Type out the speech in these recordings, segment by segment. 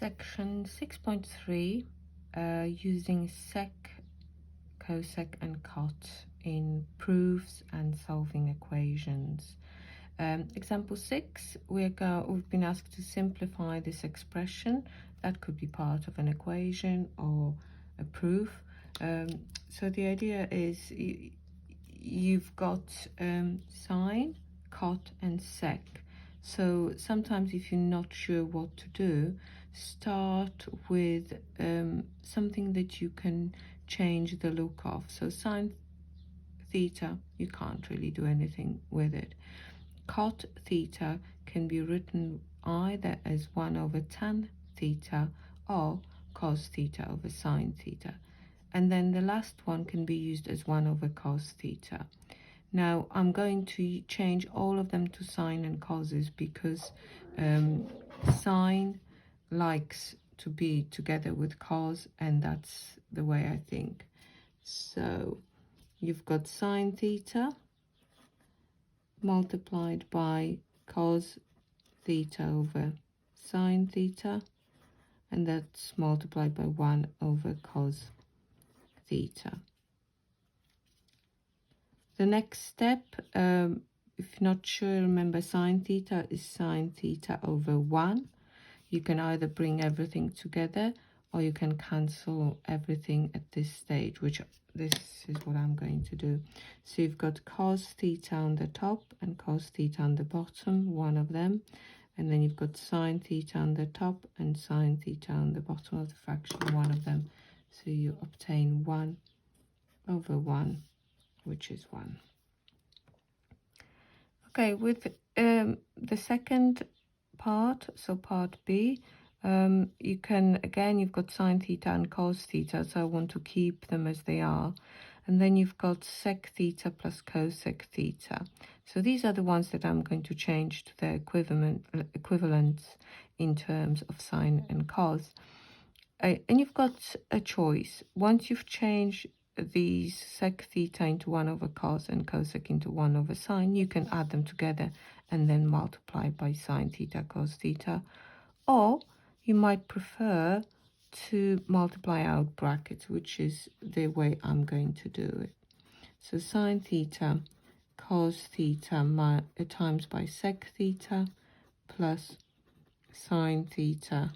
Section 6.3, using sec, cosec and cot in proofs and solving equations. Example 6, we've been asked to simplify this expression. That could be part of an equation or a proof. So the idea is you've got sine, cot and sec. So sometimes if you're not sure what to do, start with something that you can change the look of. So sine theta, you can't really do anything with it. Cot theta can be written either as 1 over tan theta or cos theta over sine theta. And then the last one can be used as 1 over cos theta. Now I'm going to change all of them to sine and coses because sine likes to be together with cos, and that's the way I think. So you've got sine theta multiplied by cos theta over sine theta, and that's multiplied by 1 over cos theta. The next step, if you're not sure, remember sine theta is sine theta over 1. You can either bring everything together or you can cancel everything at this stage, which this is what I'm going to do. So you've got cos theta on the top and cos theta on the bottom, one of them. And then you've got sine theta on the top and sine theta on the bottom of the fraction, one of them. So you obtain 1 over 1, which is 1. Okay, with the second part, so part B, you can, again, you've got sine theta and cos theta, so I want to keep them as they are. And then you've got sec theta plus cosec theta. So these are the ones that I'm going to change to their equivalents in terms of sine and cos. And you've got a choice. Once you've changed these sec theta into 1 over cos and cosec into 1 over sine, you can add them together and then multiply by sine theta cos theta. Or you might prefer to multiply out brackets, which is the way I'm going to do it. So sine theta cos theta times by sec theta plus sine theta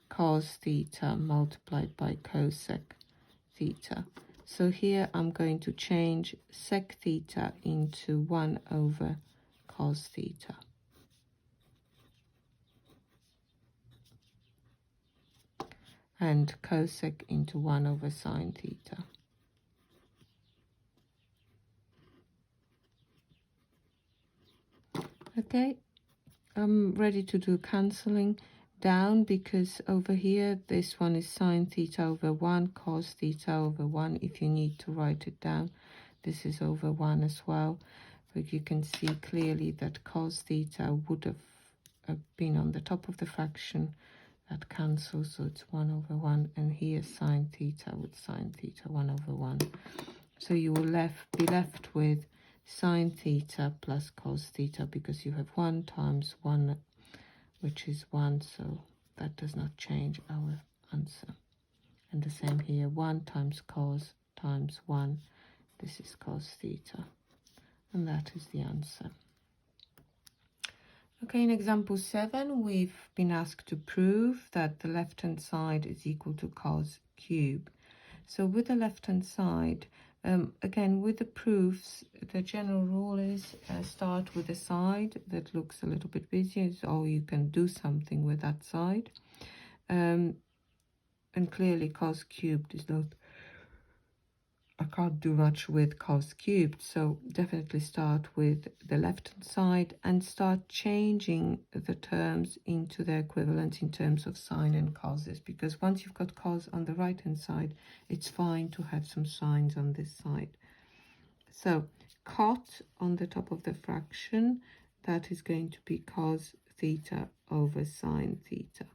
cos theta multiplied by cosec theta. So here I'm going to change sec theta into 1 over cos theta. And cosec into 1 over sine theta. Okay, I'm ready to do cancelling down, because over here this one is sine theta over 1, cos theta over 1. If you need to write it down, this is over 1 as well. But you can see clearly that cos theta would have been on the top of the fraction. That cancels, so it's 1 over 1, and here sine theta with sine theta 1 over 1. So you will be left with sine theta plus cos theta, because you have 1 times 1, which is 1, so that does not change our answer. And the same here, 1 times cos times 1, this is cos theta, and that is the answer. Okay, in example 7, we've been asked to prove that the left-hand side is equal to cos cube. So with the left-hand side, again, with the proofs, the general rule is start with a side that looks a little bit busier, or you can do something with that side. And clearly cos cubed is not, I can't do much with cos cubed, so definitely start with the left-hand side and start changing the terms into their equivalent in terms of sine and coses, because once you've got cos on the right-hand side, it's fine to have some sines on this side. So cot on the top of the fraction, that is going to be cos theta over sine theta.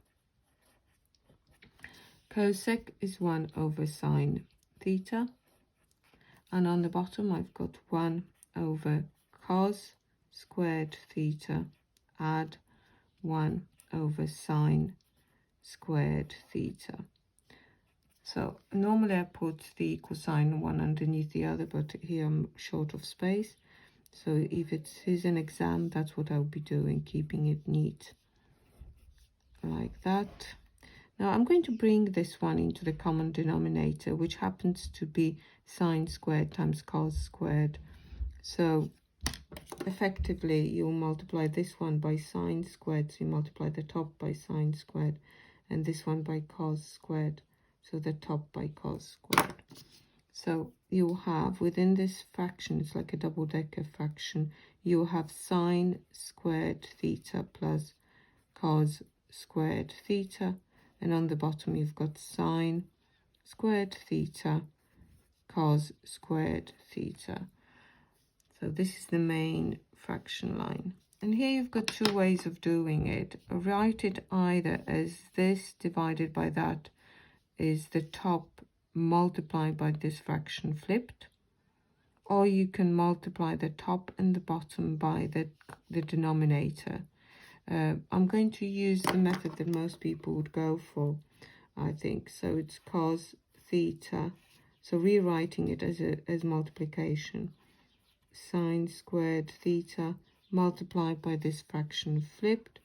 Cosec is 1 over sine theta. And on the bottom, I've got 1 over cos squared theta add 1 over sine squared theta. So normally I put the equal sign one underneath the other, but here I'm short of space. So if it is an exam, that's what I'll be doing, keeping it neat like that. Now I'm going to bring this one into the common denominator, which happens to be sine squared times cos squared. So effectively you'll multiply this one by sine squared, so you multiply the top by sine squared, and this one by cos squared, so the top by cos squared. So you have within this fraction, it's like a double-decker fraction, you have sine squared theta plus cos squared theta, and on the bottom you've got sine squared theta cos squared theta. So this is the main fraction line. And here you've got two ways of doing it. Write it either as this divided by that is the top multiplied by this fraction flipped, or you can multiply the top and the bottom by the denominator. I'm going to use the method that most people would go for, I think. So it's cos theta, so rewriting it as multiplication. Sine squared theta multiplied by this fraction flipped,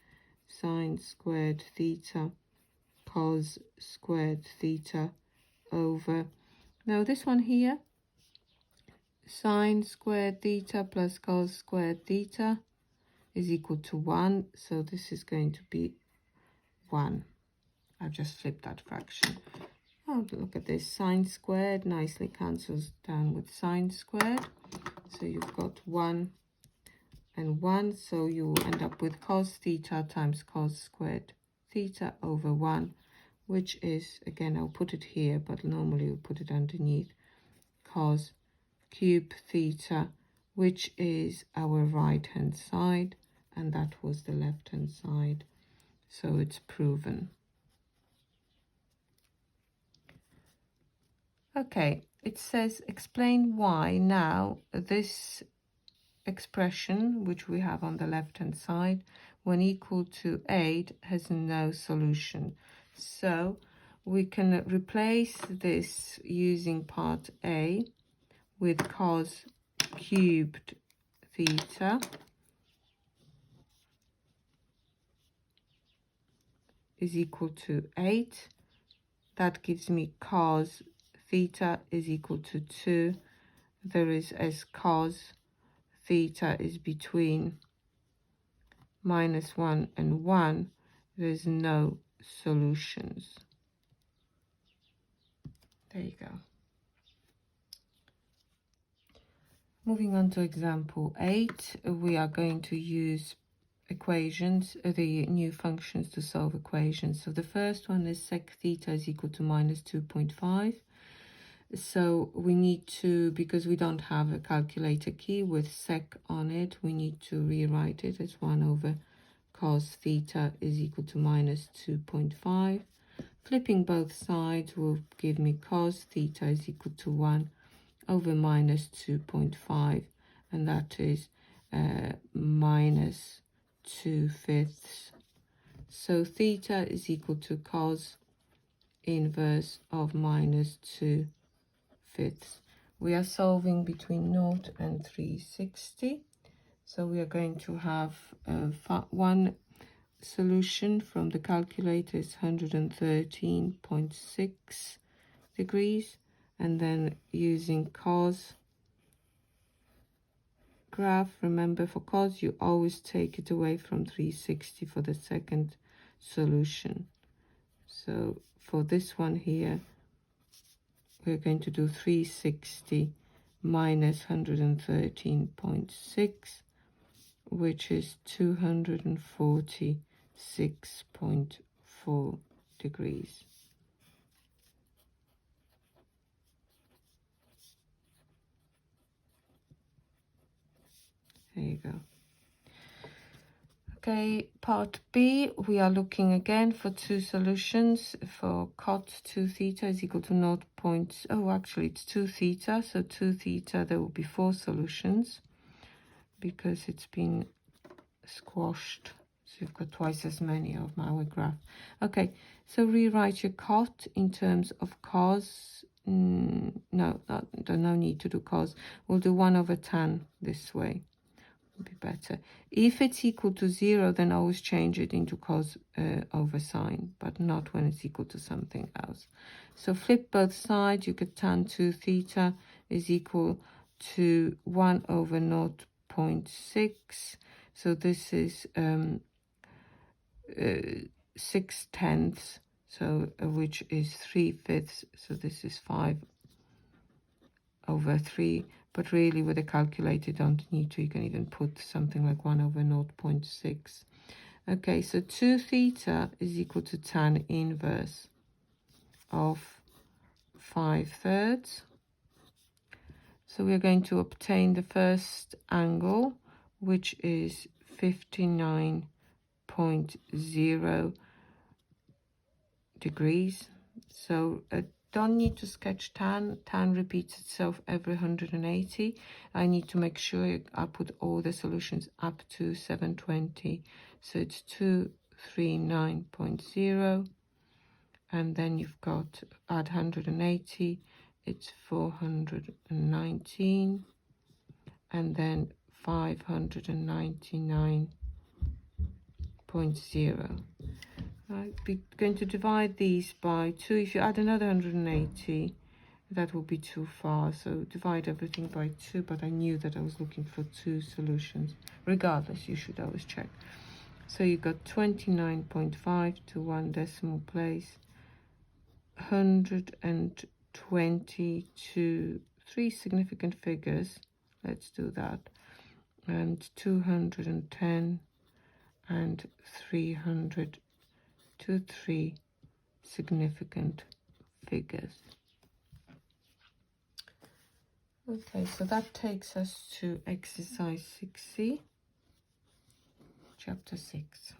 sine squared theta cos squared theta over, now this one here, sine squared theta plus cos squared theta is equal to 1, so this is going to be 1. I've just flipped that fraction. Oh, look at this, sine squared nicely cancels down with sine squared. So you've got 1 and 1, so you end up with cos theta times cos squared theta over 1, which is, again, I'll put it here, but normally we'll put it underneath, cos cube theta, which is our right-hand side, and that was the left-hand side. So it's proven. Okay, it says explain why now this expression, which we have on the left-hand side, when equal to 8, has no solution. So we can replace this using part A with cos cubed theta is equal to 8. That gives me cos theta is equal to 2. There is as cos theta is between -1 and 1. There's no solutions. There you go. Moving on to example 8, we are going to use equations, the new functions to solve equations. So the first one is sec theta is equal to -2.5. So we need to, because we don't have a calculator key with sec on it, we need to rewrite it as 1 over cos theta is equal to -2.5. Flipping both sides will give me cos theta is equal to 1 over -2.5, and that is -2/5. So theta is equal to cos inverse of -2/5. We are solving between 0 and 360. So we are going to have one solution from the calculator is 113.6 degrees. And then using cos graph, remember for cos you always take it away from 360 for the second solution. So for this one here, we're going to do 360 minus 113.6, which is 246.4 degrees. There you go. Okay, part B, we are looking again for two solutions. For cot 2 theta is equal to 0. Oh, actually it's 2 theta. So 2 theta, there will be 4 solutions because it's been squashed So you've got twice as many of my graph. Okay, so rewrite your cot in terms of cos. No, no need to do cos. We'll do 1 over tan this way. Would be better. If it's equal to 0, then always change it into cos over sine, but not when it's equal to something else. So flip both sides. You get tan 2 theta is equal to 1 over 0.6. So this is 6/10, so which is 3/5. So this is 5 over 3. But really, with a calculator, you don't need to. You can even put something like 1 over 0.6. Okay, so 2 theta is equal to tan inverse of 5/3. So we're going to obtain the first angle, which is 59.0 degrees. So don't need to sketch tan. Tan repeats itself every 180. I need to make sure I put all the solutions up to 720. So it's 239.0. And then you've got add 180. It's 419. And then 599.0. We're going to divide these by 2. If you add another 180, that will be too far. So divide everything by 2, but I knew that I was looking for 2 solutions. Regardless, you should always check. So you got 29.5 to 1 decimal place, 120 to 3 significant figures. Let's do that. And 210 and 300 to 3 significant figures. Okay, so that takes us to exercise 6C, chapter 6.